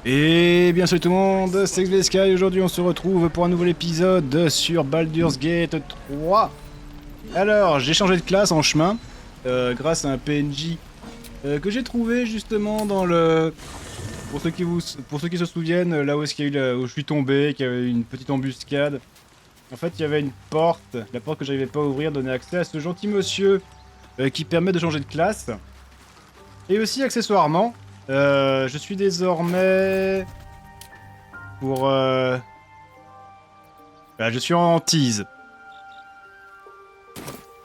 Et bien salut tout le monde, c'est XBSky et aujourd'hui on se retrouve pour un nouvel épisode sur Baldur's Gate 3. Alors, j'ai changé de classe en chemin, grâce à un PNJ que j'ai trouvé justement dans le... Pour ceux qui se souviennent, là où, où je suis tombé, qu'il y avait une petite embuscade. En fait, il y avait une porte, la porte que j'arrivais pas à ouvrir donnait accès à ce gentil monsieur qui permet de changer de classe. Et aussi, accessoirement, je suis désormais... Pour... je suis en tease.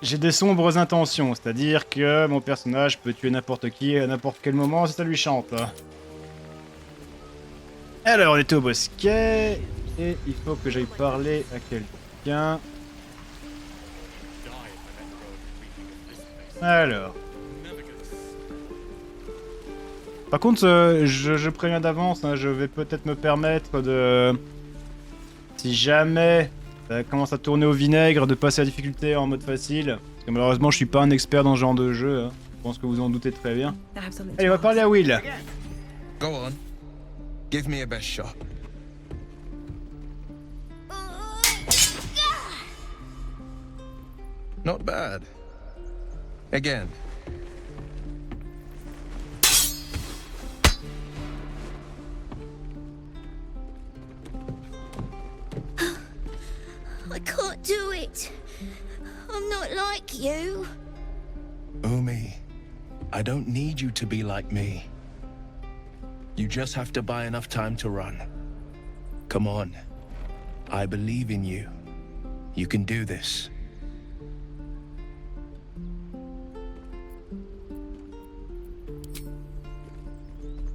J'ai des sombres intentions, c'est-à-dire que mon personnage peut tuer n'importe qui à n'importe quel moment si ça lui chante. Alors, on était au bosquet, et il faut que j'aille parler à quelqu'un. Alors... Par contre, je préviens d'avance, hein, je vais peut-être me permettre de... Si jamais ça commence à tourner au vinaigre, de passer la difficulté en mode facile. Parce que malheureusement, je suis pas un expert dans ce genre de jeu. Hein. Je pense que vous en doutez très bien. Allez, on va parler à Will. Go on. Give me a best shot. Not bad. Again. I can't do it. I'm not like you. Umi, I don't need you to be like me. You just have to buy enough time to run. Come on. I believe in you. You can do this.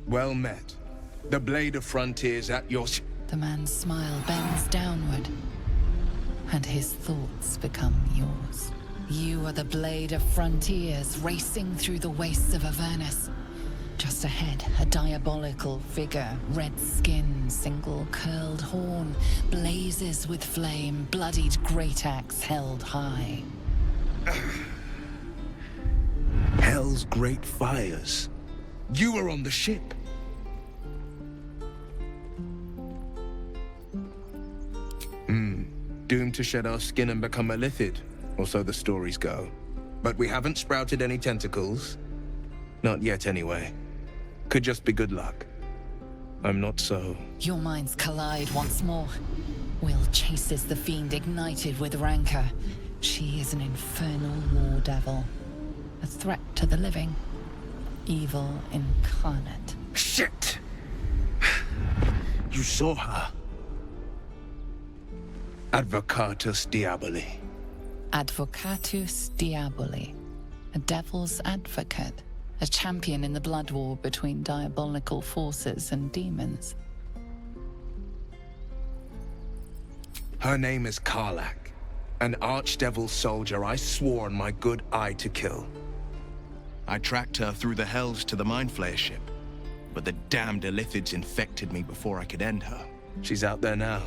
Well met. The Blade of Frontiers at your... The man's smile bends downward, and his thoughts become yours. You are the Blade of Frontiers, racing through the wastes of Avernus. Just ahead, a diabolical figure, red skin, single curled horn, blazes with flame, bloodied great axe held high. Hell's great fires. You were on the ship. Doomed to shed our skin and become a lithid, or so the stories go. But we haven't sprouted any tentacles. Not yet, anyway. Could just be good luck. I'm not so... Your minds collide once more. Will chases the fiend ignited with rancor. She is an infernal war devil. A threat to the living. Evil incarnate. Shit! You saw her. Advocatus Diaboli. Advocatus Diaboli. A devil's advocate. A champion in the blood war between diabolical forces and demons. Her name is Karlach. An archdevil soldier I swore on my good eye to kill. I tracked her through the hells to the Mindflayer ship, but the damned Illithids infected me before I could end her. She's out there now,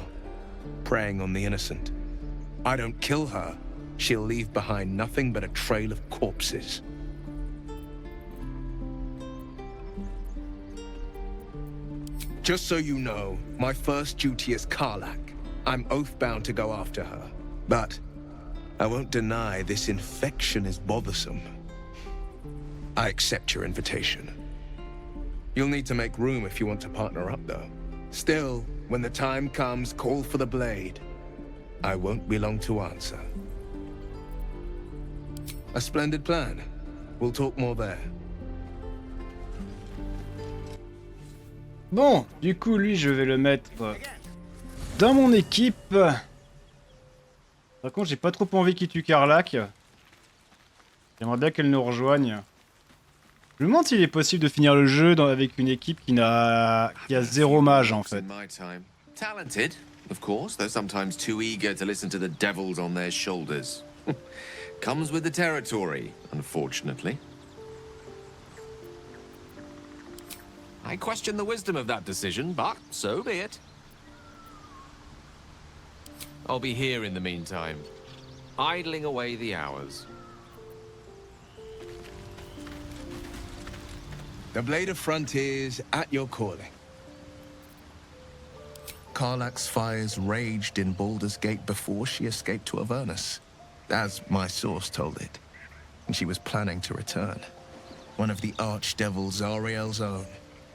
preying on the innocent. I don't kill her, she'll leave behind nothing but a trail of corpses. Just so you know, my first duty is Karlach. I'm oath-bound to go after her. But I won't deny this infection is bothersome. I accept your invitation. You'll need to make room if you want to partner up, though. Still, when the time comes, call for the blade. I won't be long to answer. A splendid plan. We'll talk more there. Bon, du coup, lui, je vais le mettre dans mon équipe. Par contre, j'ai pas trop envie qu'il tue Karlach. J'aimerais bien qu'elle nous rejoigne. Je me demande s'il est possible de finir le jeu avec une équipe qui a zéro mage en fait. Talented, of course, though sometimes too eager to listen to the devils on their shoulders. Comes with the territory, unfortunately. I question the wisdom of that decision, but so be it. I'll be here in the meantime, idling away the hours. The Blade of Frontiers at your calling. Karlach's fires raged in Baldur's Gate before she escaped to Avernus, as my source told it, and she was planning to return. One of the archdevils Zariel's own,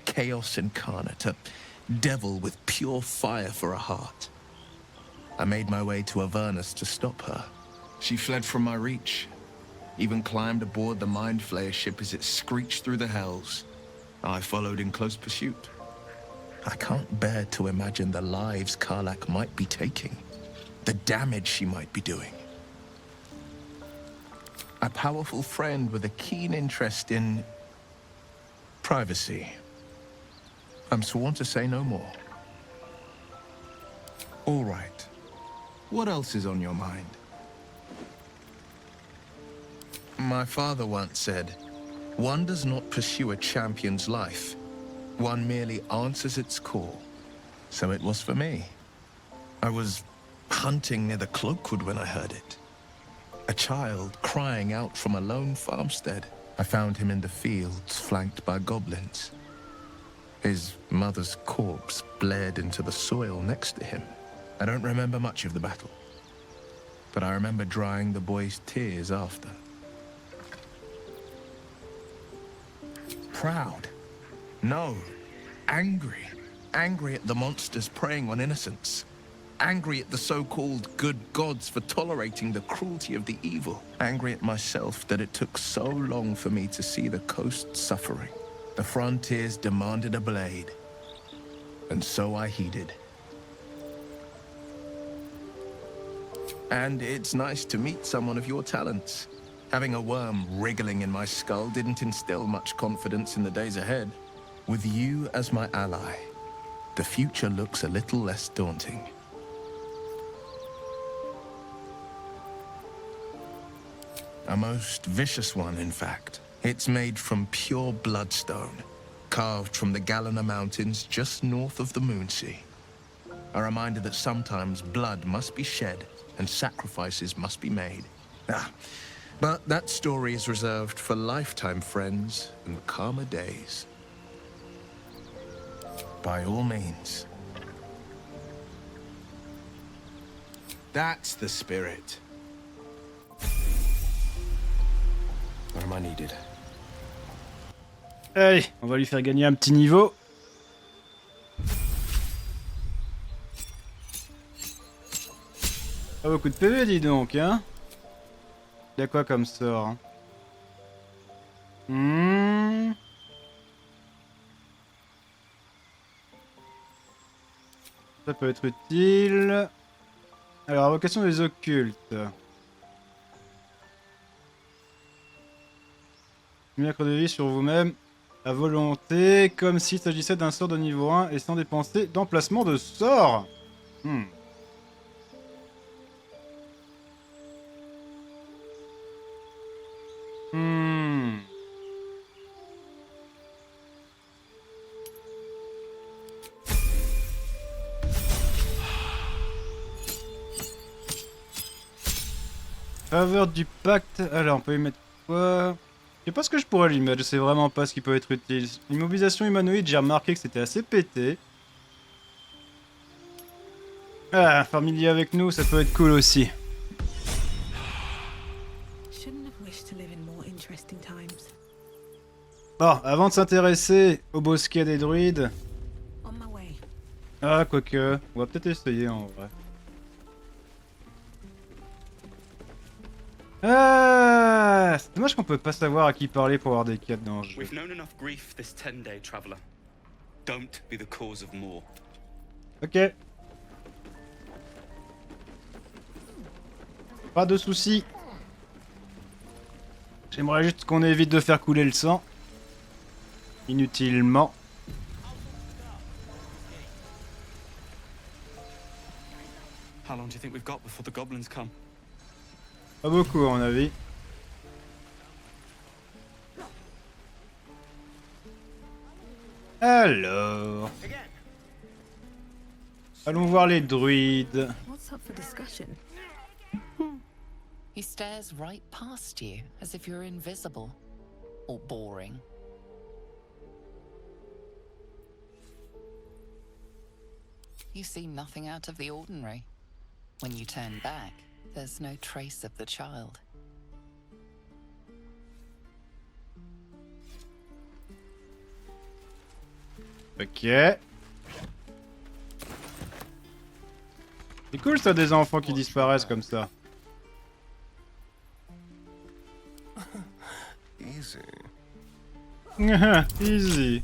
Chaos Incarnate, a devil with pure fire for a heart. I made my way to Avernus to stop her. She fled from my reach, even climbed aboard the Mind Flayer ship as it screeched through the hells. I followed in close pursuit. I can't bear to imagine the lives Karlach might be taking, the damage she might be doing. A powerful friend with a keen interest in privacy. I'm sworn to say no more. All right. What else is on your mind? My father once said, one does not pursue a champion's life. One merely answers its call. So it was for me. I was hunting near the Cloakwood when I heard it. A child crying out from a lone farmstead. I found him in the fields, flanked by goblins. His mother's corpse bled into the soil next to him. I don't remember much of the battle, but I remember drying the boy's tears after. Proud? No. Angry. Angry at the monsters preying on innocents. Angry at the so-called good gods for tolerating the cruelty of the evil. Angry at myself that it took so long for me to see the coast suffering. The frontiers demanded a blade, and so I heeded. And it's nice to meet someone of your talents. Having a worm wriggling in my skull didn't instill much confidence in the days ahead. With you as my ally, the future looks a little less daunting. A most vicious one, in fact. It's made from pure bloodstone, carved from the Galena Mountains just north of the Moonsea. A reminder that sometimes blood must be shed and sacrifices must be made. But that story is reserved for lifetime friends and calmer days. By all means. That's the spirit. Where am I needed? Allez, on va lui faire gagner un petit niveau. Pas beaucoup de PV, dis donc, hein. Il y a quoi comme sort, hein? Ça peut être utile. Alors, invocation des occultes. Miracle de vie sur vous-même à volonté, comme s'il s'agissait d'un sort de niveau 1 et sans dépenser d'emplacement de sort. Faveur du pacte. Alors, on peut y mettre quoi? Je sais pas ce que je pourrais lui mettre, je sais vraiment pas ce qui peut être utile. Immobilisation humanoïde, j'ai remarqué que c'était assez pété. Ah, familier avec nous, ça peut être cool aussi. Bon, avant de s'intéresser au bosquet des druides... Ah, quoique, on va peut-être essayer en vrai. Ah, c'est dommage qu'on peut pas savoir à qui parler pour avoir des quêtes dans le jeu. We've known enough grief this 10-day traveler. Don't be the cause of more. Ok. Pas de soucis. J'aimerais juste qu'on évite de faire couler le sang. Inutilement. How long do you think we've got before the goblins come? Pas beaucoup à mon avis. Alors... Allons voir les druides. What's up for discussion? He stares right past you, as if you're invisible. Or boring. you see nothing out of the ordinary. When you turn back, there's no trace of the child. Ok. C'est cool ça, des enfants qui disparaissent comme ça. Easy. Easy.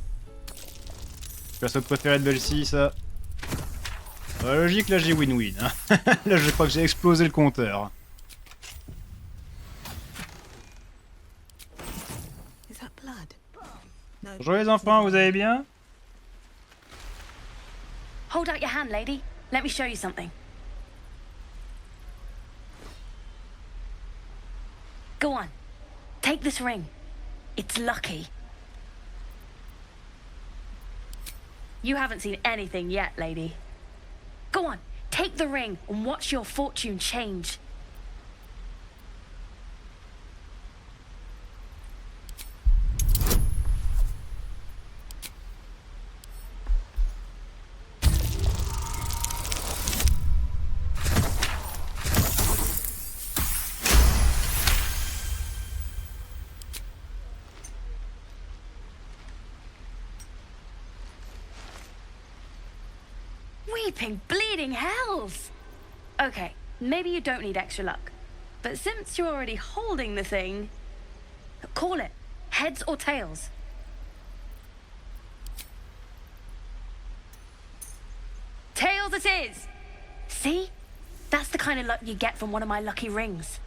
Perso préféré de Belsi, ça. Logique, là j'ai win-win. Hein. Là je crois que j'ai explosé le compteur. Is that blood? No. Bonjour les enfants, vous allez bien? Hold out your hand, lady. Let me show you something. Go on. Take this ring. It's lucky. You haven't seen anything yet, lady. Go on. Take the ring and watch your fortune change. Weeping, bleeding hells! Okay, maybe you don't need extra luck. But since you're already holding the thing, call it. Heads or tails? Tails it is! See? That's the kind of luck you get from one of my lucky rings.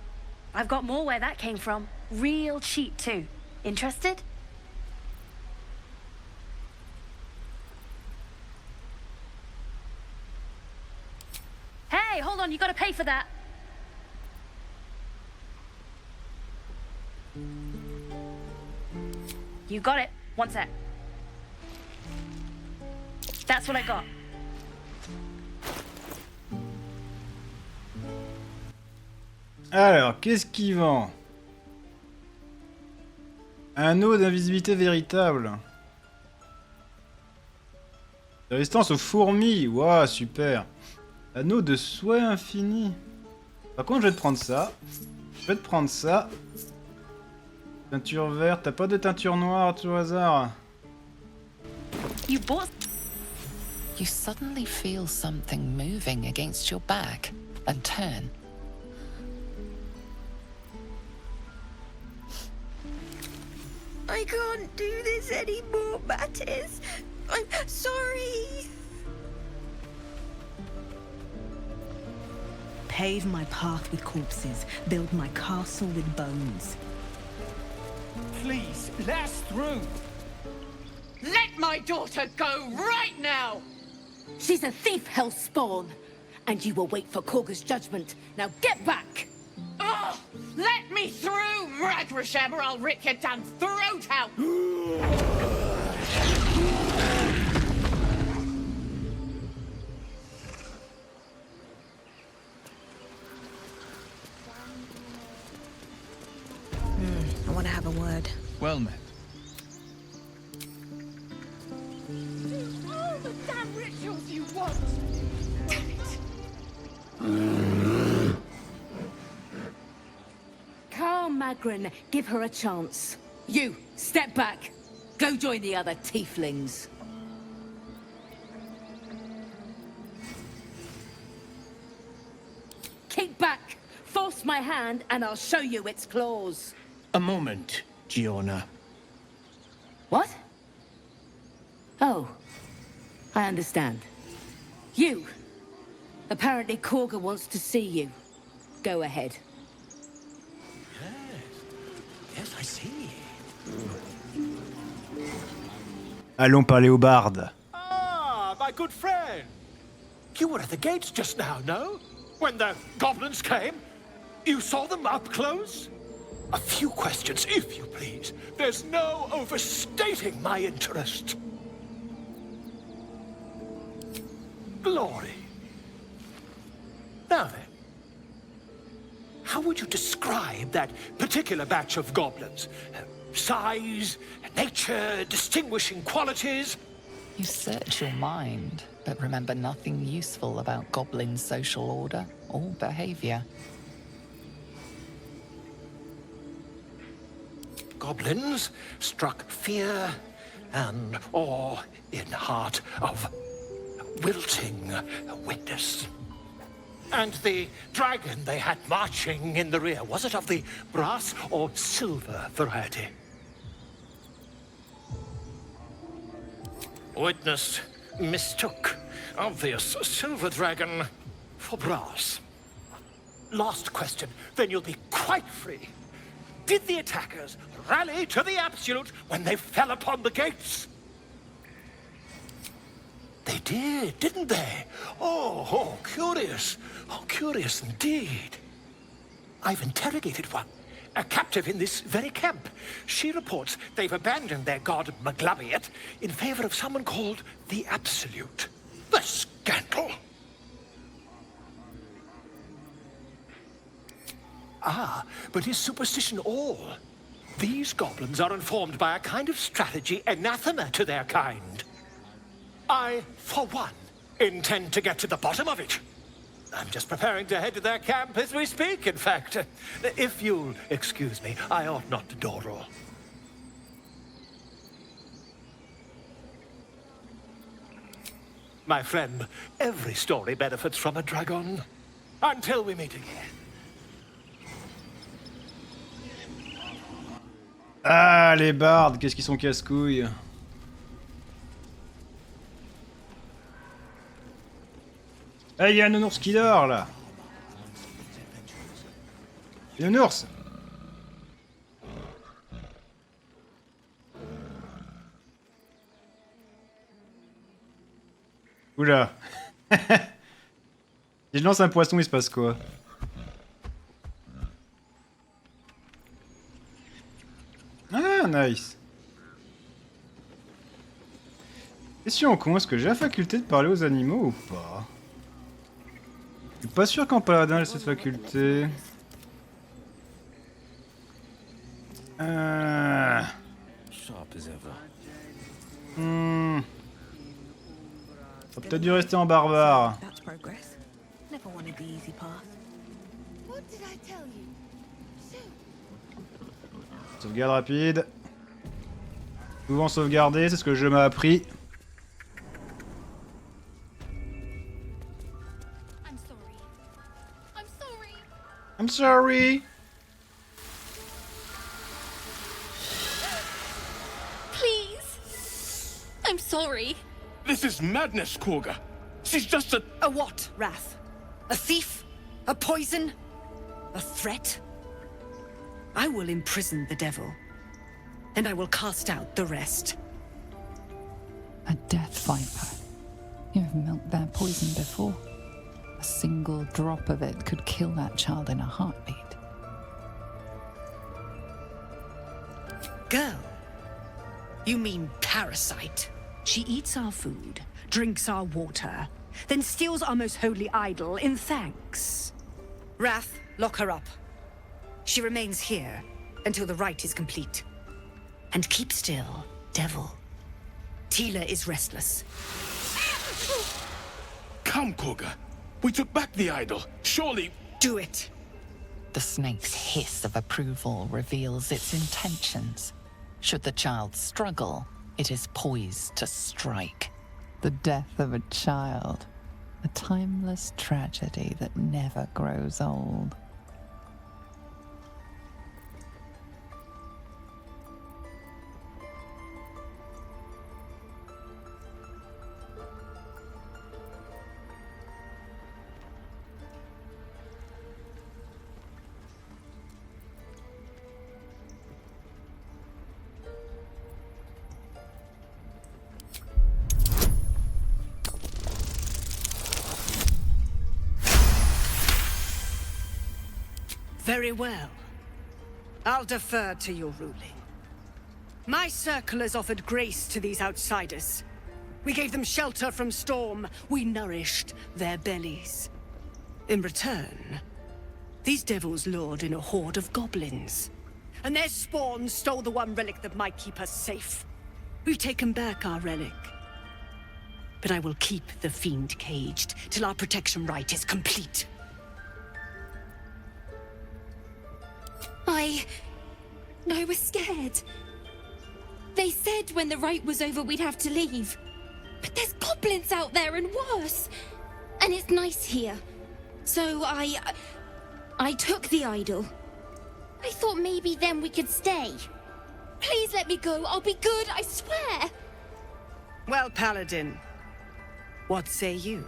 I've got more where that came from. Real cheap too. Interested? Hey, hold on, you gotta pay for that. You got it. One sec. That's what I got. Alors, qu'est-ce qu'il vend? Anneau d'invisibilité véritable. Résistance aux fourmis. Waouh, super. Anneau de souhait infini. Par contre, je vais te prendre ça. Je vais te prendre ça. Teinture verte. T'as pas de teinture noire à tout hasard? You bought. You suddenly feel something moving against your back and turn. I can't do this anymore, Mattis. I'm sorry. Pave my path with corpses, build my castle with bones. Please, let us through. Let my daughter go right now! She's a thief, Hellspawn. And you will wait for Korga's judgment. Now get back! Oh, let me through, Ragrasham, or I'll rip your damn throat out! I want to have a word. Well met. All the damn rituals you want! Damn it! Carl Magrin, give her a chance. You, step back. Go join the other tieflings. Keep back. Force my hand and I'll show you its claws. A moment, Giona. What? Oh, I understand. You. Apparently Korga wants to see you. Go ahead. Yes, I see. Allons parler au barde. Ah, my good friend. You were at the gates just now, no? When the goblins came? You saw them up close? A few questions, if you please. There's no overstating my interest. Glory. Now then, how would you describe that particular batch of goblins? Size, nature, distinguishing qualities? You search your mind, but remember nothing useful about goblin social order or behavior. Goblins struck fear and awe in heart of wilting witness. And the dragon they had marching in the rear, was it of the brass or silver variety? Witness mistook obvious silver dragon for brass. Last question, then you'll be quite free. Did the attackers rally to the Absolute when they fell upon the gates? They did, didn't they? Oh, curious. Oh, curious indeed. I've interrogated one, a captive in this very camp. She reports they've abandoned their god Maglabiet in favor of someone called the Absolute. The scandal! Ah, but is superstition all? These goblins are informed by a kind of strategy anathema to their kind. I, for one, intend to get to the bottom of it. I'm just preparing to head to their camp as we speak, in fact. If you'll excuse me, I ought not to dawdle. My friend, every story benefits from a dragon. Until we meet again. Ah, les bardes, qu'est-ce qu'ils sont casse-couilles. Ah, il y a un ours qui dort, là. Il y a un ours. Oula. Si je lance un poisson, il se passe quoi? Ah, nice. Question con, est-ce que j'ai la faculté de parler aux animaux ou pas? Je suis pas sûr qu'en paladin j'ai cette faculté. Ça peut-être dû rester en barbare. Sauvegarde rapide. Souvent sauvegarder, c'est ce que le jeu m'a appris. I'm sorry. Please. I'm sorry. This is madness, Korga. She's just a... A what, Wrath? A thief? A poison? A threat? I will imprison the devil, and I will cast out the rest. A death viper. You have milked their poison before. A single drop of it could kill that child in a heartbeat. Girl? You mean parasite? She eats our food, drinks our water, then steals our most holy idol in thanks. Wrath, lock her up. She remains here until the rite is complete. And keep still, devil. Tila is restless. Come, Korga. We took back the idol. Surely... Do it. The snake's hiss of approval reveals its intentions. Should the child struggle, it is poised to strike. The death of a child. A timeless tragedy that never grows old. Very well. I'll defer to your ruling. My circle has offered grace to these outsiders. We gave them shelter from storm. We nourished their bellies. In return, these devils lured in a horde of goblins. And their spawn stole the one relic that might keep us safe. We've taken back our relic. but I will keep the fiend caged till our protection rite is complete. I was scared. They said when the rite was over we'd have to leave. But there's goblins out there and worse. And it's nice here. So I took the idol. I thought maybe then we could stay. Please let me go. I'll be good, I swear. Well, Paladin, what say you?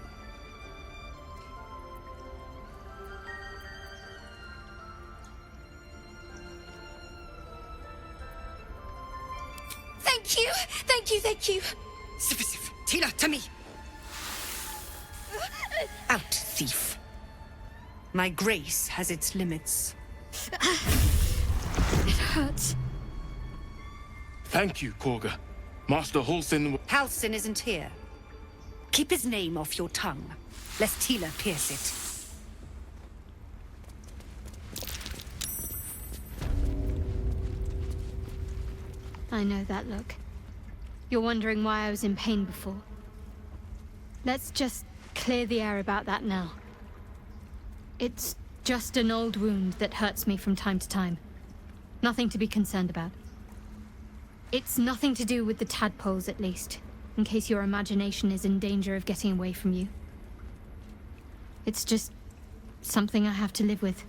Thank you. Thank you, thank you. Tila, to me! Out, thief. My grace has its limits. It hurts. Thank you, Korga. Master Halsin... Halsin isn't here. Keep his name off your tongue, lest Tila pierce it. I know that look. You're wondering why I was in pain before. Let's just clear the air about that now. It's just an old wound that hurts me from time to time. Nothing to be concerned about. It's nothing to do with the tadpoles, at least, in case your imagination is in danger of getting away from you. It's just something I have to live with.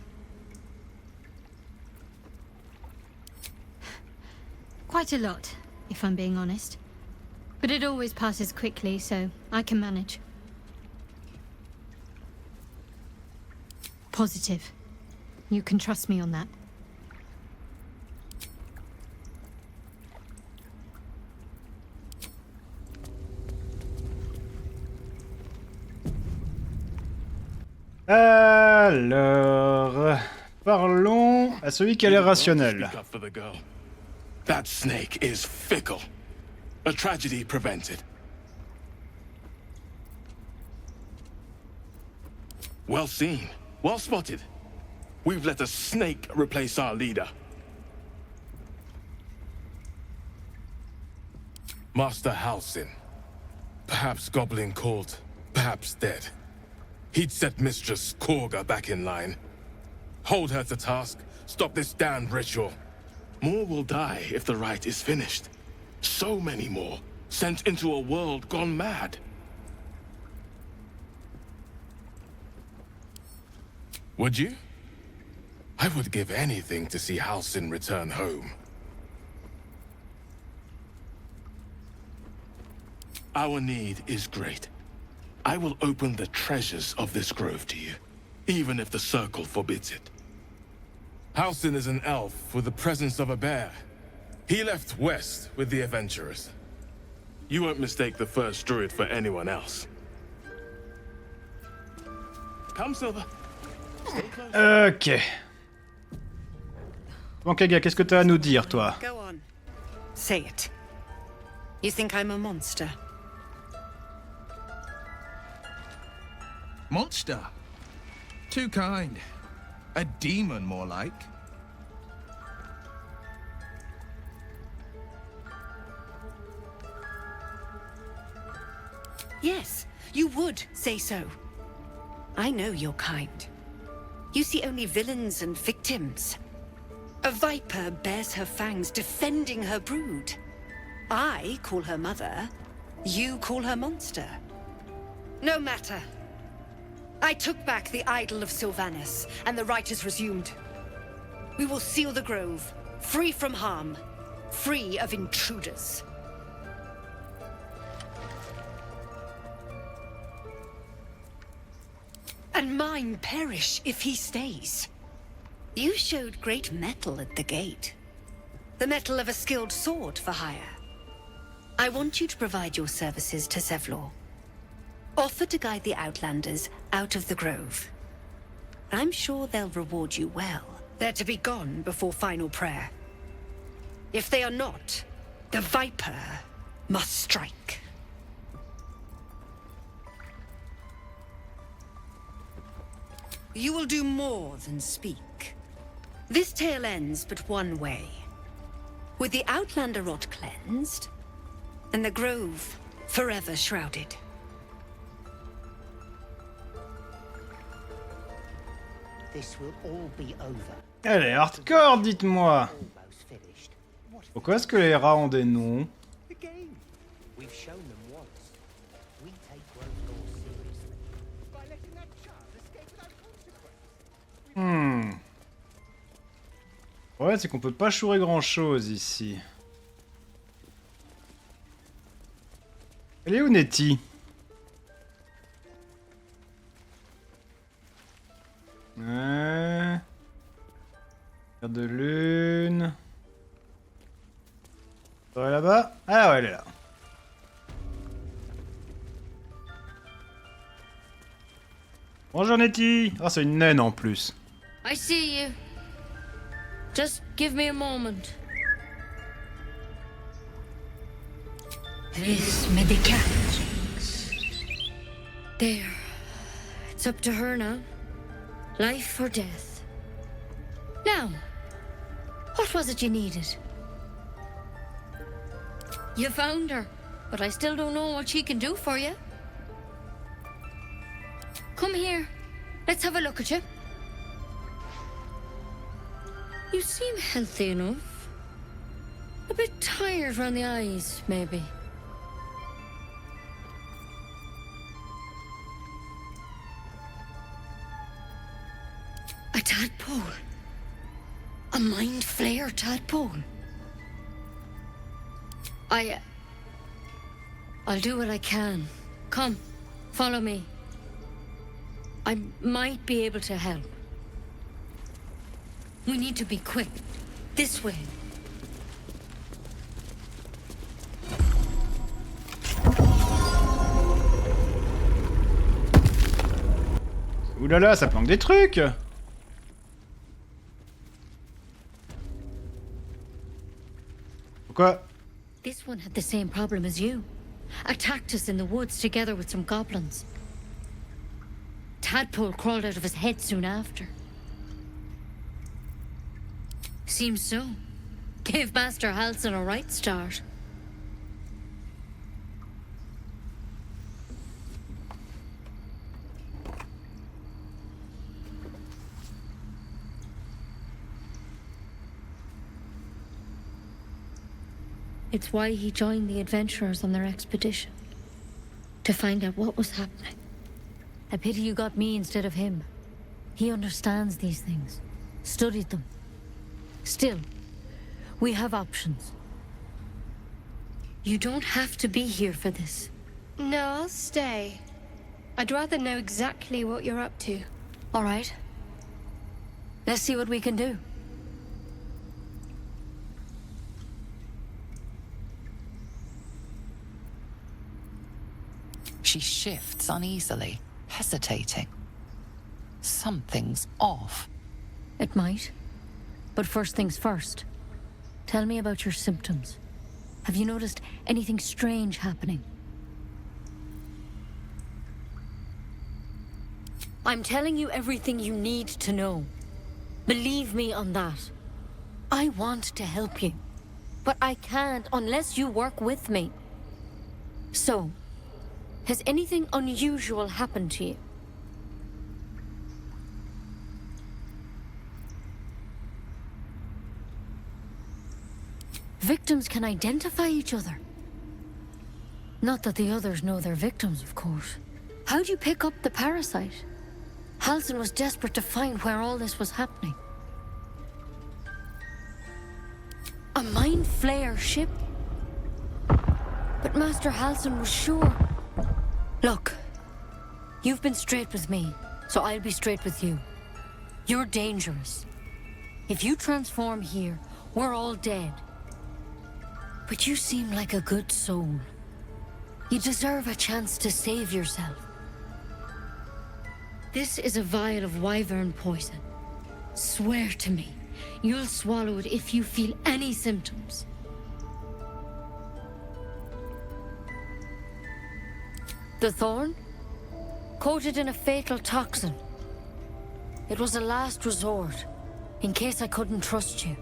Quite a lot, if I'm being honest. But it always passes quickly, so I can manage. Positive. You can trust me on that. Alors, parlons à celui qui a l'air rationnel. That snake is fickle. A tragedy prevented. Well seen. Well spotted. We've let a snake replace our leader. Master Halsin. Perhaps goblin called, perhaps dead. He'd set Mistress Korga back in line. Hold her to task, stop this damned ritual. More will die if the rite is finished. So many more, sent into a world gone mad. Would you? I would give anything to see Halsin return home. Our need is great. I will open the treasures of this grove to you, even if the Circle forbids it. Halsin is an elf with the presence of a bear. He left west with the adventurers. You won't mistake the first druid for anyone else. Come, Silver. Ok. Bon, Kaga, qu'est-ce que t'as à nous dire, toi? Go on. Say it. You think I'm a monster? Monster? Too kind. A demon, more like. Yes, you would say so. I know your kind. You see only villains and victims. A viper bears her fangs defending her brood. I call her mother. You call her monster. No matter. I took back the idol of Sylvanas, and the rite is resumed. We will seal the grove, free from harm, free of intruders. And mine perish if he stays. You showed great mettle at the gate. The mettle of a skilled sword for hire. I want you to provide your services to Zevlor. Offer to guide the Outlanders out of the grove. I'm sure they'll reward you well. They're to be gone before final prayer. If they are not, the Viper must strike. You will do more than speak. This tale ends but one way. With the Outlander rot cleansed, and the grove forever shrouded. this will all be over. Elle est hardcore, dites-moi. Pourquoi est-ce que les rats ont des noms? The game. We've shown them once. We take growth law seriously. By letting that child escape without consequence. Ouais, c'est qu'on peut pas chourer grand-chose ici. Elle est où, Nettie? Ouais. Carte de lune. Elle est là-bas? Ah ouais, elle est là. Bonjour Nettie. Ah, c'est une naine en plus. I see you. Just give me a moment. This medical. There. It's up to her now. Life or death. Now, what was it you needed? You found her, but I still don't know what she can do for you. Come here. Let's have a look at you. You seem healthy enough. A bit tired around the eyes, maybe. A tadpole. A mind flayer tadpole. I'll do what I can. Come, follow me. I might be able to help. We need to be quick. This way. Ouh là là, ça planque des trucs. Pourquoi? This one had the same problem as you. Attacked us in the woods together with some goblins. Tadpole crawled out of his head soon after. Seems so. Gave Master Halsin a right start. It's why he joined the adventurers on their expedition. To find out what was happening. A pity you got me instead of him. He understands these things. Studied them. Still, we have options. You don't have to be here for this. No, I'll stay. I'd rather know exactly what you're up to. All right. Let's see what we can do. She shifts uneasily, hesitating. Something's off. It might. But first things first. Tell me about your symptoms. Have you noticed anything strange happening? I'm telling you everything you need to know. Believe me on that. I want to help you. But I can't unless you work with me. So, has anything unusual happened to you? Victims can identify each other. Not that the others know they're victims, of course. How'd you pick up the parasite? Halsin was desperate to find where all this was happening. A mind flayer ship? But Master Halsin was sure. Look, you've been straight with me, so I'll be straight with you. You're dangerous. If you transform here, we're all dead. But you seem like a good soul. You deserve a chance to save yourself. This is a vial of wyvern poison. Swear to me, you'll swallow it if you feel any symptoms. The thorn? Coated in a fatal toxin. It was a last resort, in case I couldn't trust you.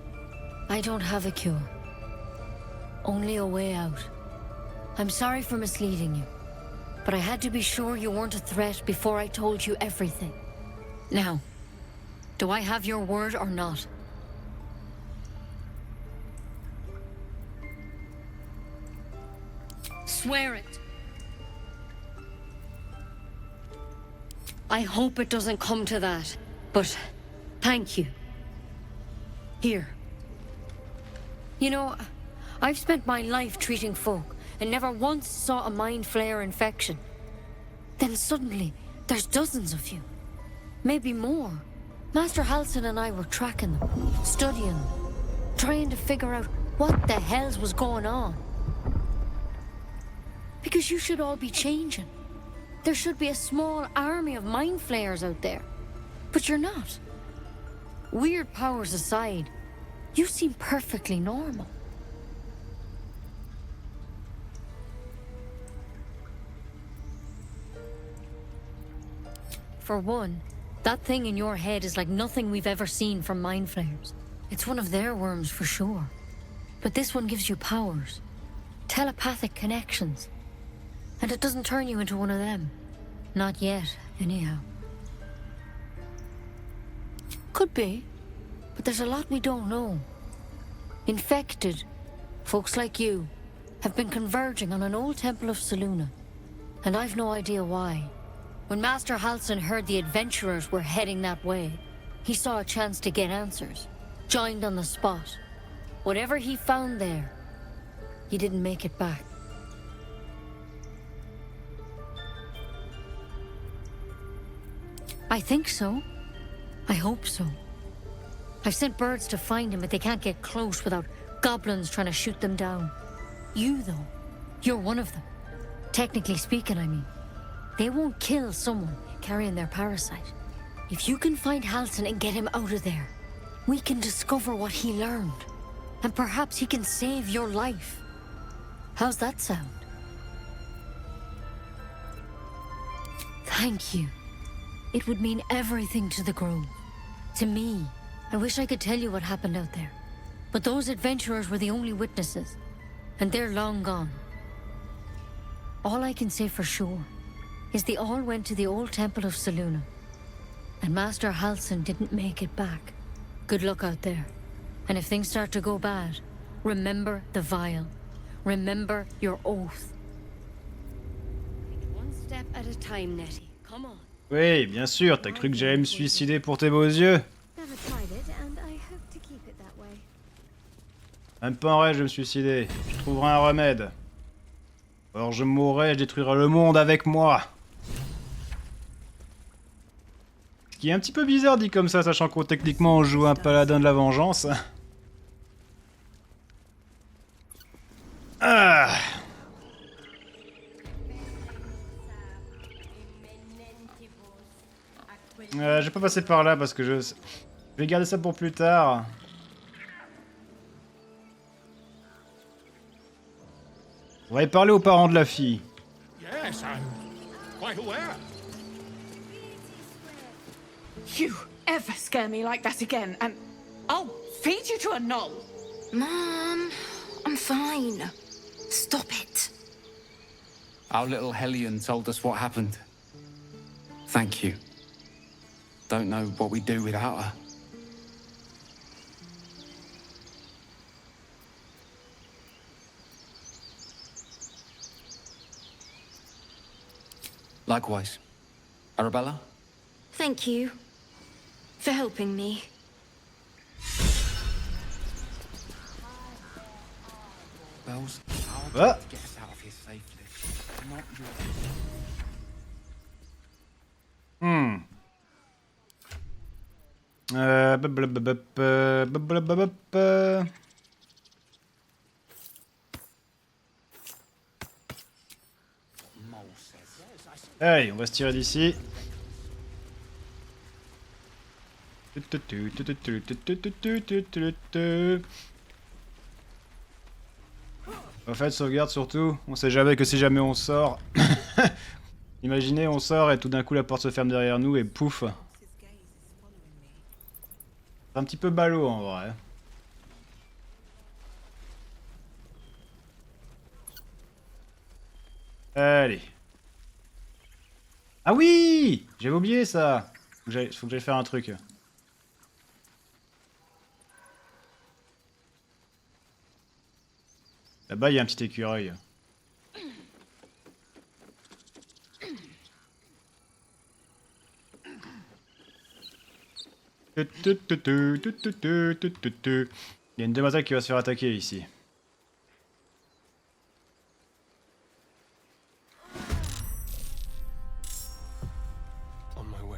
I don't have a cure. Only a way out. I'm sorry for misleading you, but I had to be sure you weren't a threat before I told you everything. Now, Do I have your word or not? Swear it. I hope it doesn't come to that, but thank you. Here. You know, I've spent my life treating folk and never once saw a mind flare infection. Then suddenly, there's dozens of you. Maybe more. Master Halsin and I were tracking them, studying them, trying to figure out what the hells was going on. Because you should all be changing. There should be a small army of mind flayers out there. But you're not. Weird powers aside, you seem perfectly normal. For one, that thing in your head is like nothing we've ever seen from mind flayers. It's one of their worms for sure. But this one gives you powers. Telepathic connections. And it doesn't turn you into one of them. Not yet, anyhow. Could be. But there's a lot we don't know. Infected, folks like you, have been converging on an old temple of Selûne. And I've no idea why. When Master Halsin heard the adventurers were heading that way, he saw a chance to get answers. Joined on the spot. Whatever he found there, he didn't make it back. I think so. I hope so. I've sent birds to find him, but they can't get close without goblins trying to shoot them down. You, though, you're one of them. Technically speaking, I mean. They won't kill someone carrying their parasite. If you can find Halsin and get him out of there, we can discover what he learned. And perhaps he can save your life. How's that sound? Thank you. It would mean everything to the Grove. To me. I wish I could tell you what happened out there. But those adventurers were the only witnesses. And they're long gone. All I can say for sure is they all went to the old temple of Selûne. And Master Halsin didn't make it back. Good luck out there. And if things start to go bad, remember the vial. Remember your oath. One step at a time, Nettie. Come on. Oui, bien sûr, t'as cru que j'allais me suicider pour tes beaux yeux? Même pas en rêve, je vais me suicider. Je trouverai un remède. Or je mourrai, je détruirai le monde avec moi. Ce qui est un petit peu bizarre dit comme ça, sachant que techniquement on joue un paladin de la vengeance. Ah. Je vais pas passer par là parce que je vais garder ça pour plus tard. On va y parler aux parents de la fille. Yes, I'm quite aware. You ever scare me like that again, and I'll feed you to a knoll. Mom, I'm fine. Stop it. Our little Hellion told us what happened. Thank you. Don't know what we'd do without her. Likewise. Arabella? Thank you for helping me. Bells, Ah. get us out of here safely. Not your... Allez, on va se tirer d'ici. En fait, sauvegarde surtout. On sait jamais que si jamais on sort. Imaginez, on sort et tout d'un coup la porte se ferme derrière nous et pouf. C'est un petit peu ballot en vrai. Allez. Ah oui! J'avais oublié ça! Faut que j'aille faire un truc. Là-bas, il y a un petit écureuil. Il y a une demoiselle qui va se faire attaquer ici. On my way.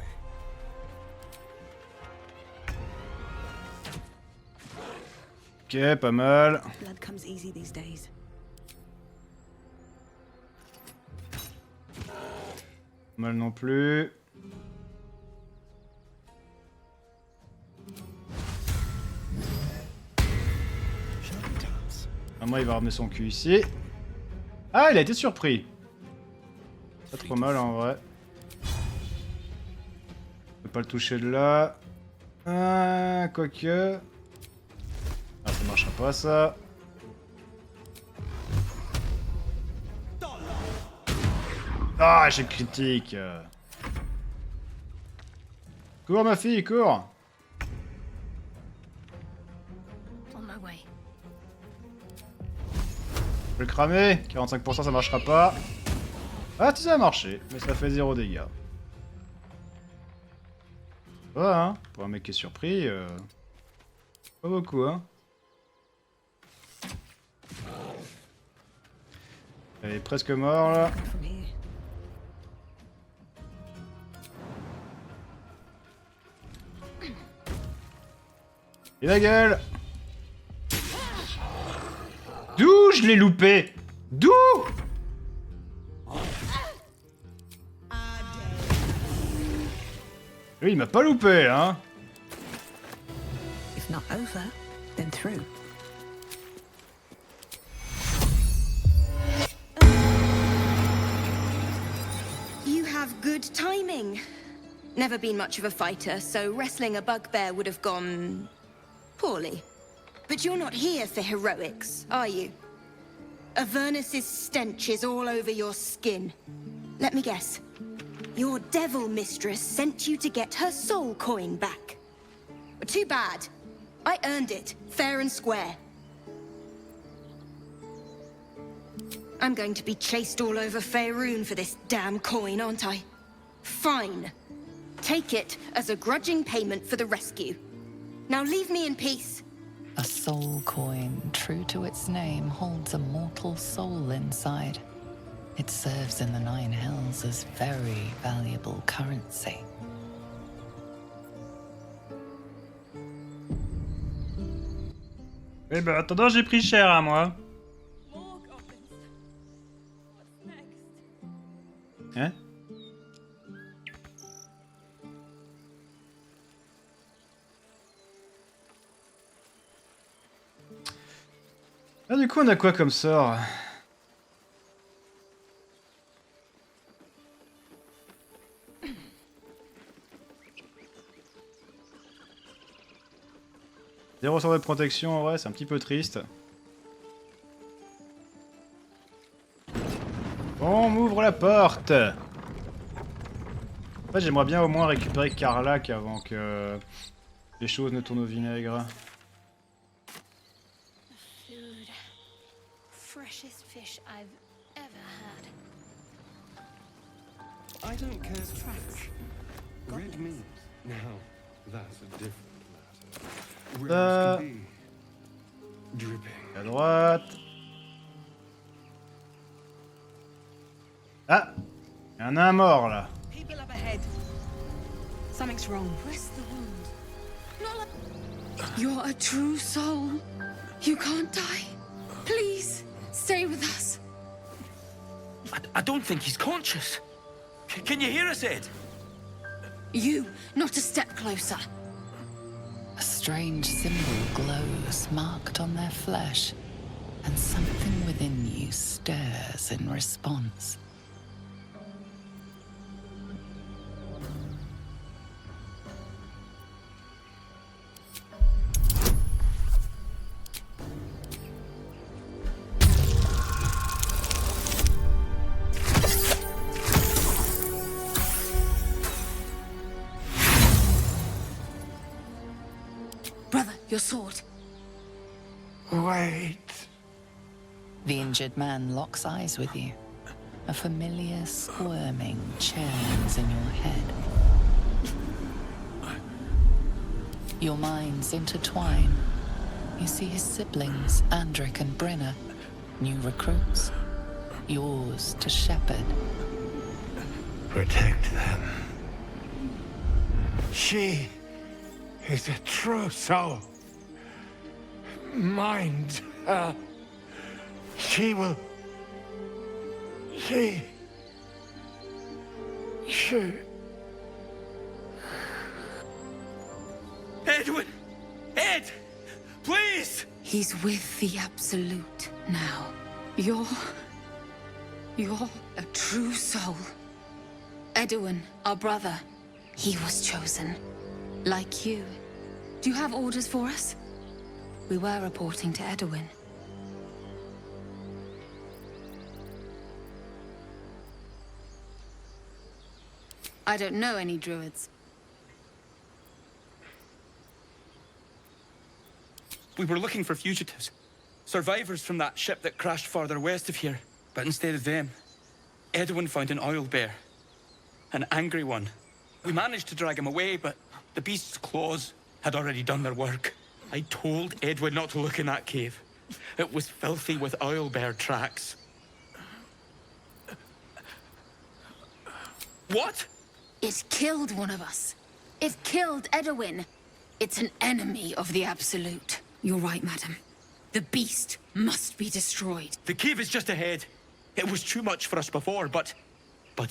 Ok, pas mal. Blood comes easy these days. Pas mal non plus. Moi, il va ramener son cul ici. Ah, il a été surpris. Pas trop mal en vrai. Je peux pas le toucher de là. Ah, quoique. Ah, ça marchera pas ça. Ah, j'ai critique. Cours ma fille, cours. On my way. Je vais le cramer. 45% ça marchera pas. Ah, ça a marché, mais ça fait 0 dégâts. Voilà, hein. Pour un mec qui est surpris, pas beaucoup, hein. Elle est presque mort là. Et la gueule! D'où je l'ai loupé? D'où? Lui, il m'a pas loupé, hein? If not over, then through. You have good timing. Never been much of a fighter, so wrestling a bugbear would have gone poorly. But you're not here for heroics, are you? Avernus's stench is all over your skin. Let me guess. Your devil mistress sent you to get her soul coin back. Too bad. I earned it, fair and square. I'm going to be chased all over Faerun for this damn coin, aren't I? Fine. Take it as a grudging payment for the rescue. Now leave me in peace. A soul coin, true to its name, holds a mortal soul inside. It serves in the Nine Hells as very valuable currency. Eh ben, attends, j'ai pris cher à moi. Hein? Ah, du coup, on a quoi comme sort? Zéro sort de protection, ouais, c'est un petit peu triste. On m'ouvre la porte. En fait, j'aimerais bien au moins récupérer Karlach avant que les choses ne tournent au vinaigre. Food. Freshest fish I've ever had. I don't care for fish. Red meat. Now, that's a different matter. Ribs can be dripping. À droite. Ah! Il y en a un mort là. People up ahead. Something's wrong. Rest the wound. You're a true soul. You can't die. Please, stay with us. I don't think he's conscious. Can you hear us, Ed? You, not a step closer. A strange symbol glows, marked on their flesh, and something within you stirs in response. Brother, your sword. Wait. The injured man locks eyes with you. A familiar squirming churns in your head. Your minds intertwine. You see his siblings, Andric and Brenna, new recruits, yours to shepherd. Protect them. She is a true soul. Mind her. She will... She... Edwin! Ed! Please! He's with the Absolute now. You're a true soul. Edwin, our brother, he was chosen. Like you. Do you have orders for us? We were reporting to Edwin. I don't know any druids. We were looking for fugitives. Survivors from that ship that crashed farther west of here. But instead of them, Edwin found an oil bear. An angry one. We managed to drag him away, but the beast's claws had already done their work. I told Edwin not to look in that cave. It was filthy with oil bear tracks. What? It killed one of us. It killed Edwin. It's an enemy of the Absolute. You're right, madam. The beast must be destroyed. The cave is just ahead. It was too much for us before, but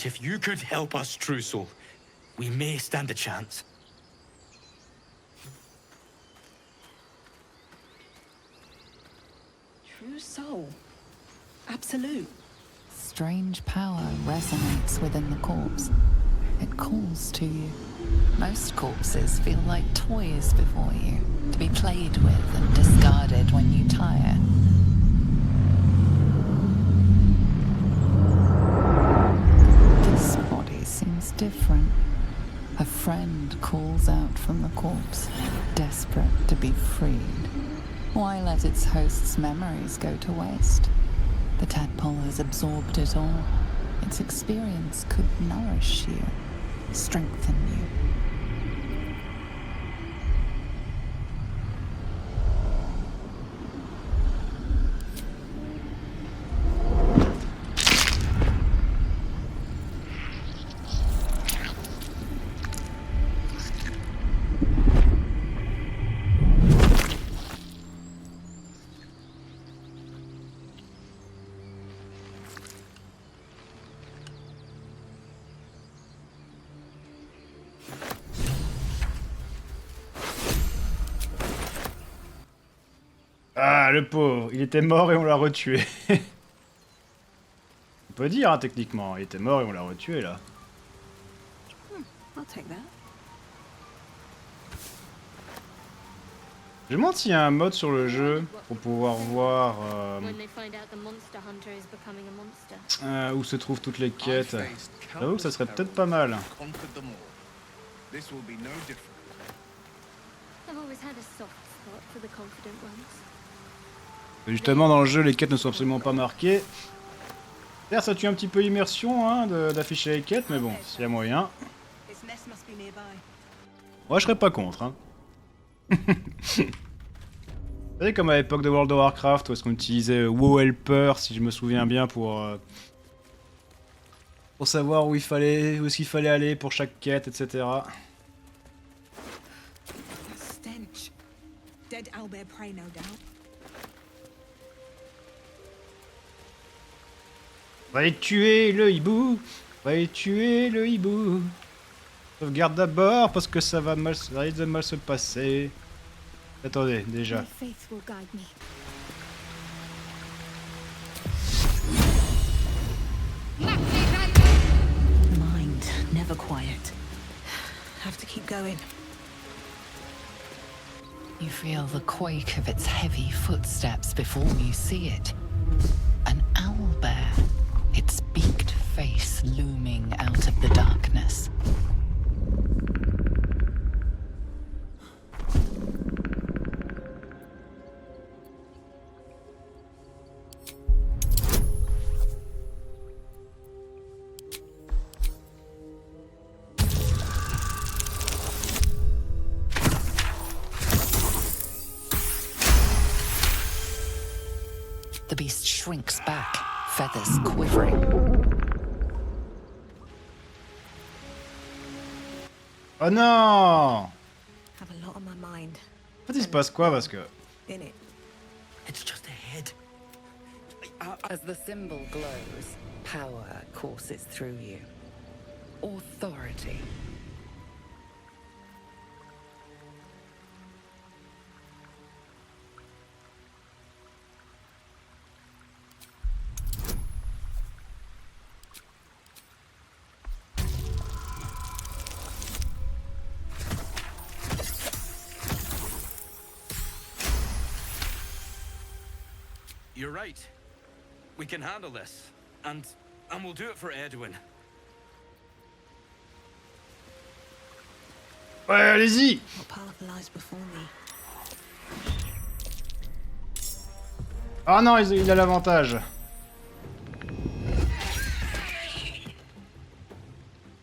if you could help us, True Soul, we may stand a chance. True soul. Absolute. Strange power resonates within the corpse. It calls to you. Most corpses feel like toys before you, to be played with and discarded when you tire. This body seems different. A friend calls out from the corpse, desperate to be freed. Why let its host's memories go to waste? The tadpole has absorbed it all. Its experience could nourish you, strengthen you. Ah, le pauvre, il était mort et on l'a retué. On peut dire, hein, techniquement, il était mort et on l'a retué, là. I'll take that. Je me demande s'il y a un mode sur le jeu pour pouvoir voir où se trouvent toutes les quêtes. J'avoue que ça serait peut-être pas mal. Justement, dans le jeu, les quêtes ne sont absolument pas marquées. D'ailleurs, ça tue un petit peu l'immersion hein, d'afficher les quêtes, mais bon, s'il y a moyen. Moi, je serais pas contre. Hein. Vous savez, comme à l'époque de World of Warcraft, où est-ce qu'on utilisait WoW Helper, si je me souviens bien, pour savoir où est-ce qu'il fallait aller pour chaque quête, etc. Stench. Dead owlbear prey, no doubt. Va y tuer le hibou, va y tuer le hibou. Sauvegarde d'abord parce que ça risque de mal se passer. Attendez, déjà. Mind never quiet. Have to keep going. You feel the quake of its heavy footsteps before you see it. An owlbear, its beaked face looming out of the darkness. The beast shrinks back, feathers quivering. Oh non! Have a lot on my mind. En fait, il se passe quoi parce que... In it. It's just ahead. As the symbol glows, power courses through you. Authority. You're right. We can handle this. And we'll do it for Edwin. Ouais, allez-y! What path lies before me? Ah non, il a l'avantage.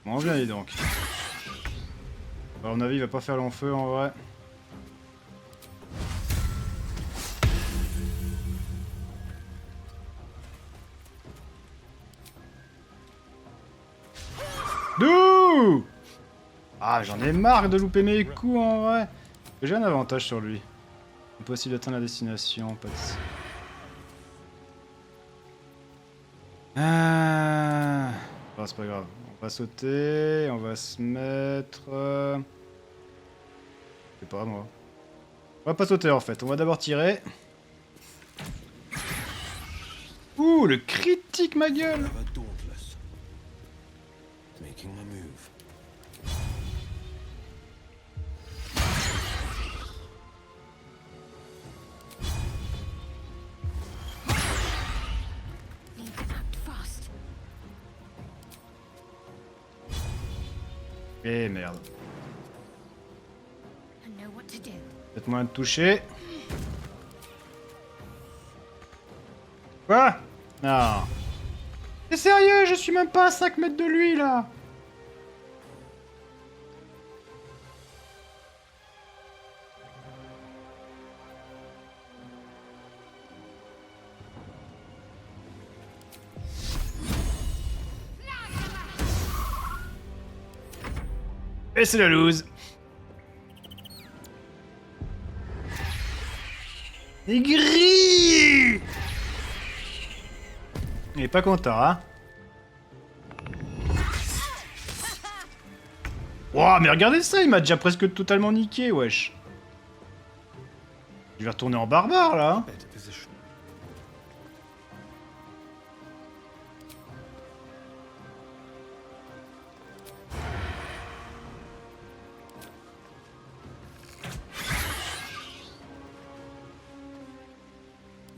Bon, bien, dis donc. À mon avis, il va pas faire long feu en vrai. D'où? Ah, j'en ai marre de louper mes coups en vrai. J'ai un avantage sur lui. Impossible d'atteindre la destination, pas de... Ah... Oh, c'est pas grave. On va sauter, on va se mettre... Je sais pas moi. On va pas sauter en fait, on va d'abord tirer. Ouh, le critique ma gueule! Making my move. Eh merde. I know what to do. Peut-être moyen de toucher. Quoi? Non. T'es sérieux? Je suis même pas à 5 mètres de lui là. Et c'est la loose. Il est gris. Il est pas content, hein? Wow, mais regardez ça, il m'a déjà presque totalement niqué, wesh. Je vais retourner en barbare, là.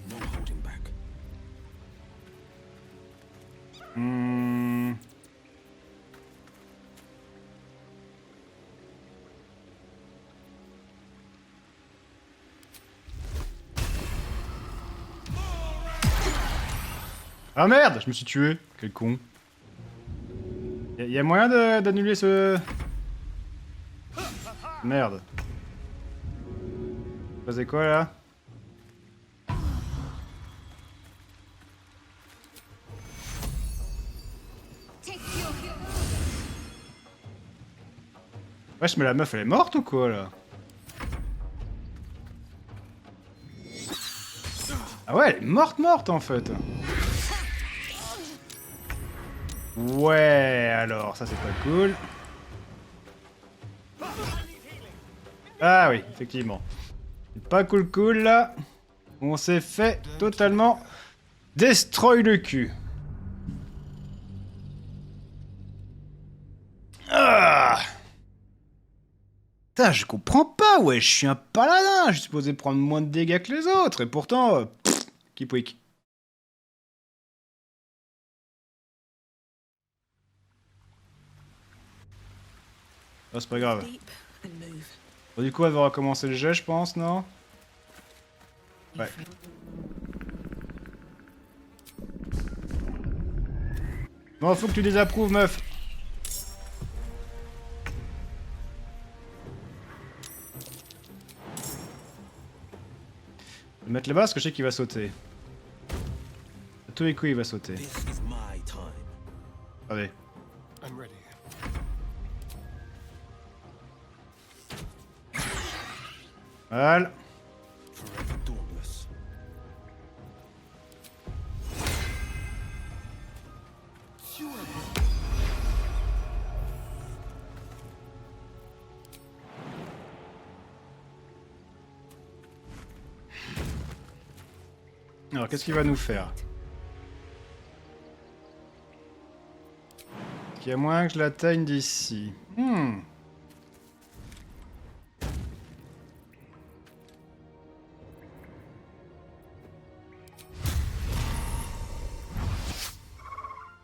No holding back. Ah merde, je me suis tué. Quel con. Y a moyen d'annuler ce... Merde. Vous faisiez quoi là? Wesh, mais la meuf elle est morte ou quoi là? Ah ouais, elle est morte en fait. Ouais, alors ça c'est pas cool. Ah oui, effectivement. C'est pas cool là. On s'est fait totalement destroy le cul. Ah. Putain, je comprends pas, ouais, je suis un paladin, je suis supposé prendre moins de dégâts que les autres, et pourtant, kipwick. Oh, c'est pas grave. Bon, du coup, elle va recommencer le jet, je pense, non? Ouais. Bon, faut que tu désapprouves, meuf. Je vais le mettre là-bas parce que je sais qu'il va sauter. tous les coups, il va sauter. This is my time. Allez. I'm ready. Voilà. Forever dauntless. Alors, qu'est-ce qu'il va nous faire? Qu'il y a moins que je l'atteigne d'ici.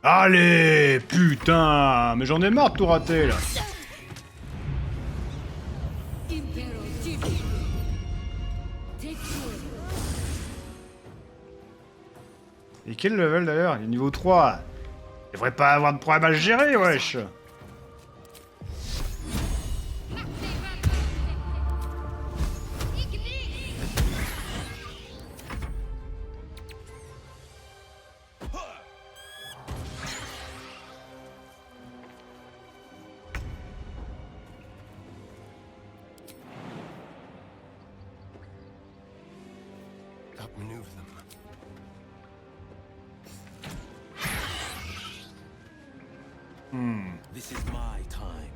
Allez, putain, mais j'en ai marre de tout rater là. Et quel level d'ailleurs? Il est niveau 3. Il devrait pas avoir de problème à le gérer, wesh. Outmaneuver them. This is my time.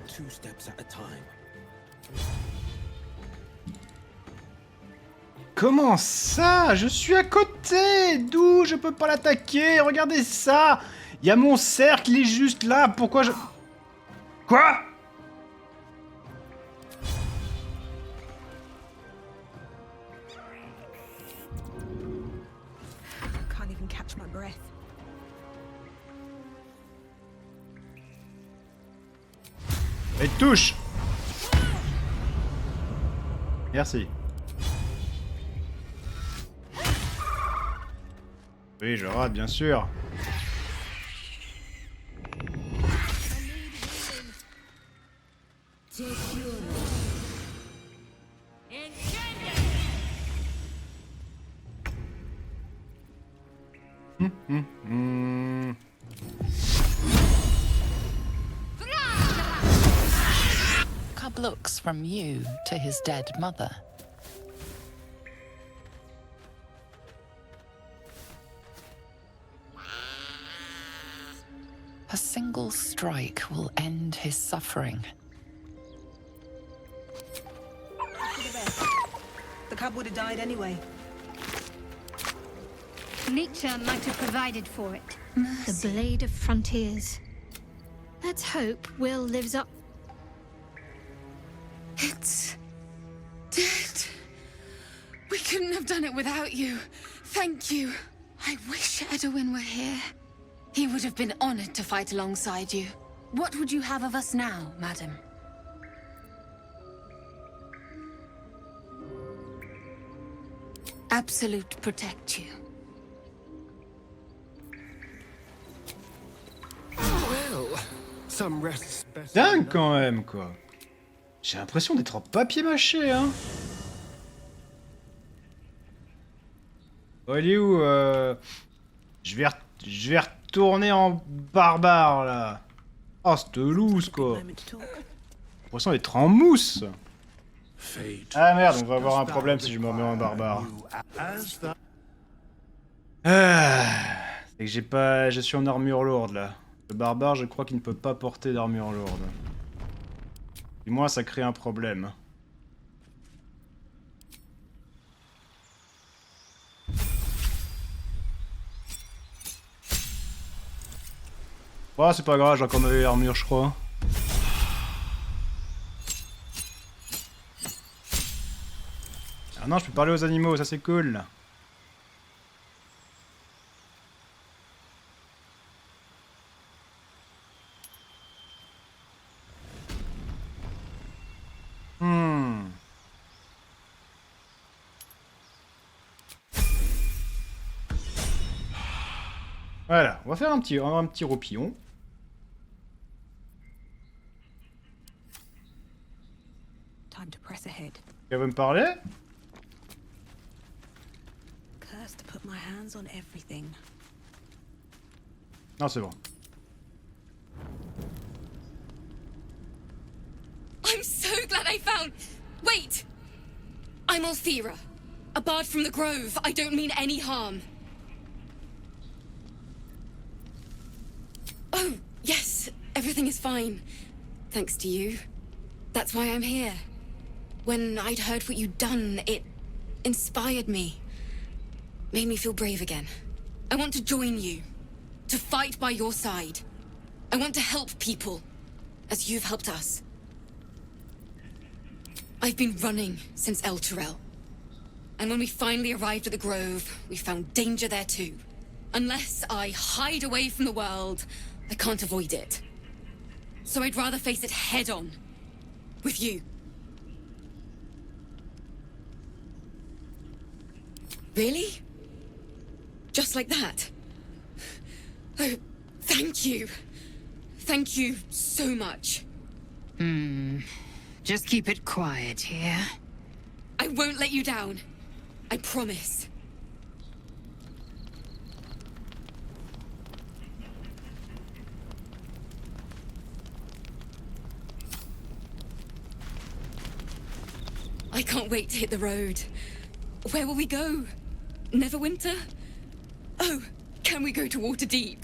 2 steps at a time. Comment ça? Je suis à côté. D'où je peux pas l'attaquer? Regardez ça. Il y a mon cercle, il est juste là. Pourquoi je... Quoi? Can't even catch my breath. Et touche. Merci. Oui, je rate, bien sûr. Cub looks from you to his dead mother. A single strike will end his suffering. The cub would have died anyway. Nature might have provided for it. The Blade of Frontiers. Let's hope Will lives up. It's dead. We couldn't have done it without you. Thank you. I wish Edwin were here. He would have been honored to fight alongside you. What would you have of us now, madam? Absolute protect you. Well, some rest's better. Dingue quand même, quoi. J'ai l'impression d'être en papier mâché, hein. Oh, il est où je vais retourner en barbare, là. Oh, cette loose, quoi. J'ai l'impression d'être en mousse. Ah merde, on va avoir un problème si je me remets en barbare. C'est que j'ai pas... Je suis en armure lourde, là. Le barbare, je crois qu'il ne peut pas porter d'armure lourde. Et moi, ça crée un problème. Oh, c'est pas grave, j'ai encore ma vieille armure, je crois. Ah non, je peux parler aux animaux, ça c'est cool. Voilà, on va faire un petit roupillon. Time to press ahead. Elle veut me parler? Curse to put my hands on everything. Non, c'est bon. I'm so glad I found... Wait! I'm Althira, a bard from the Grove. I don't mean any harm. Oh, yes, everything is fine. Thanks to you. That's why I'm here. When I'd heard what you'd done, it inspired me. Made me feel brave again. I want to join you. To fight by your side. I want to help people, as you've helped us. I've been running since El Turel. And when we finally arrived at the Grove, we found danger there too. Unless I hide away from the world, I can't avoid it. So I'd rather face it head on. With you. Really? Just like that? Oh, thank you. Thank you so much. Just keep it quiet here. I won't let you down. I promise. I can't wait to hit the road. Where will we go? Neverwinter? Oh, can we go to Waterdeep?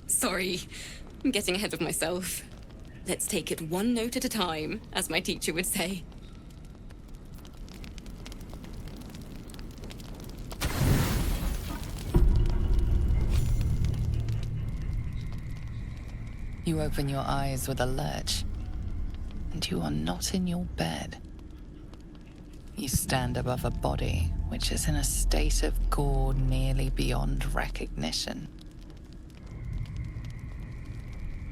Sorry, I'm getting ahead of myself. Let's take it one note at a time, as my teacher would say. You open your eyes with a lurch, and you are not in your bed. You stand above a body which is in a state of gore nearly beyond recognition.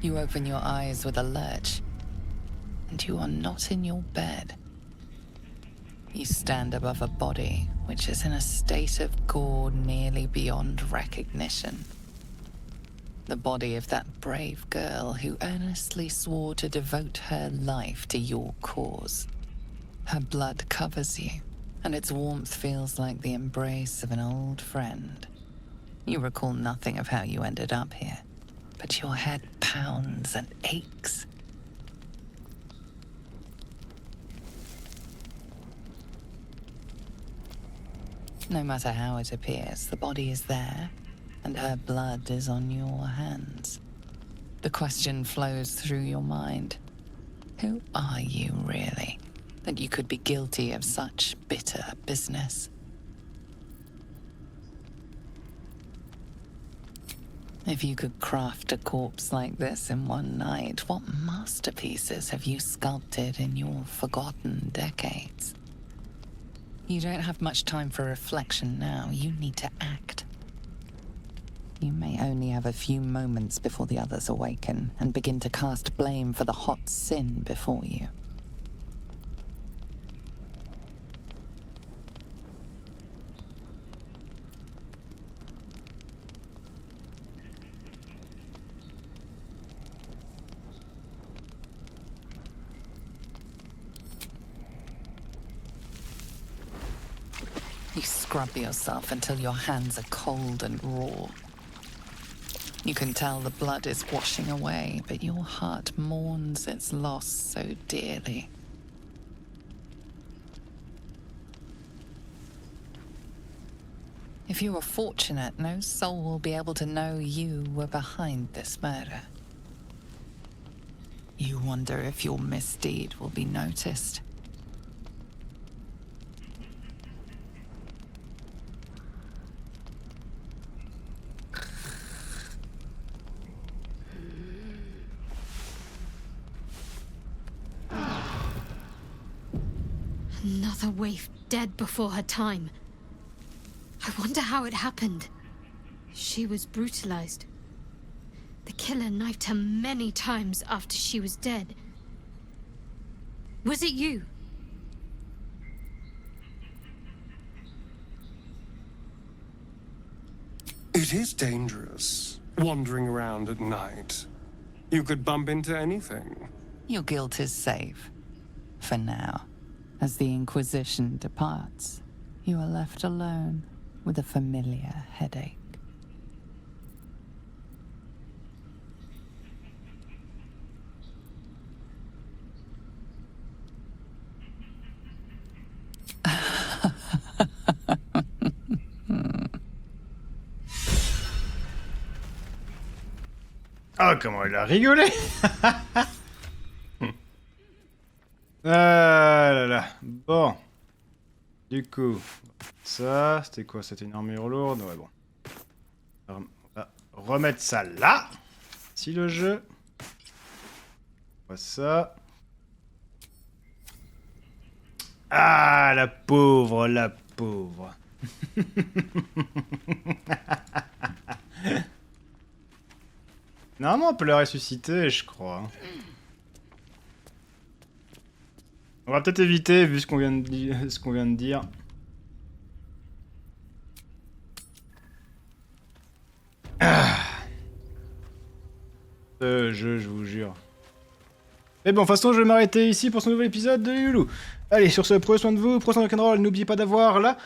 You open your eyes with a lurch, and you are not in your bed. You stand above a body which is in a state of gore nearly beyond recognition. The body of that brave girl who earnestly swore to devote her life to your cause. Her blood covers you, and its warmth feels like the embrace of an old friend. You recall nothing of how you ended up here, but your head pounds and aches. No matter how it appears, the body is there, and her blood is on your hands. The question flows through your mind. Who are you, really, that you could be guilty of such bitter business? If you could craft a corpse like this in one night, what masterpieces have you sculpted in your forgotten decades? You don't have much time for reflection now. You need to act. You may only have a few moments before the others awaken and begin to cast blame for the hot sin before you. You scrub yourself until your hands are cold and raw. You can tell the blood is washing away, but your heart mourns its loss so dearly. If you are fortunate, no soul will be able to know you were behind this murder. You wonder if your misdeed will be noticed. Another waif dead before her time. I wonder how it happened. She was brutalized. The killer knifed her many times after she was dead. Was it you? It is dangerous, wandering around at night. You could bump into anything. Your guilt is safe. For now. As the Inquisition departs, you are left alone. with a familiar headache. Oh, comment il a rigolé. Ah là là. Bon. Du coup, ça, c'était quoi? C'était une armure lourde? Ouais, bon. On va remettre ça là. Si le jeu. On voit ça. Ah, la pauvre, la pauvre. Normalement, on peut la ressusciter, je crois. On va peut-être éviter, vu ce qu'on vient de dire. Ah. Ce jeu, je vous jure. Mais bon, de toute façon, je vais m'arrêter ici pour ce nouvel épisode de Youlou. Allez, sur ce, prenez soin de vous, prenez soin de rock'n'roll, n'oubliez pas d'avoir la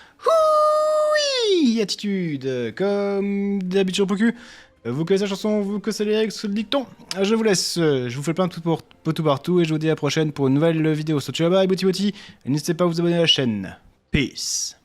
oui attitude, comme d'habitude pour cul. Vous connaissez la chanson, vous connaissez les règles sous le dicton. Je vous laisse, je vous fais plein de tout pour tout partout et je vous dis à la prochaine pour une nouvelle vidéo. Ciao, bye, bouti bouti. Et n'hésitez pas à vous abonner à la chaîne. Peace.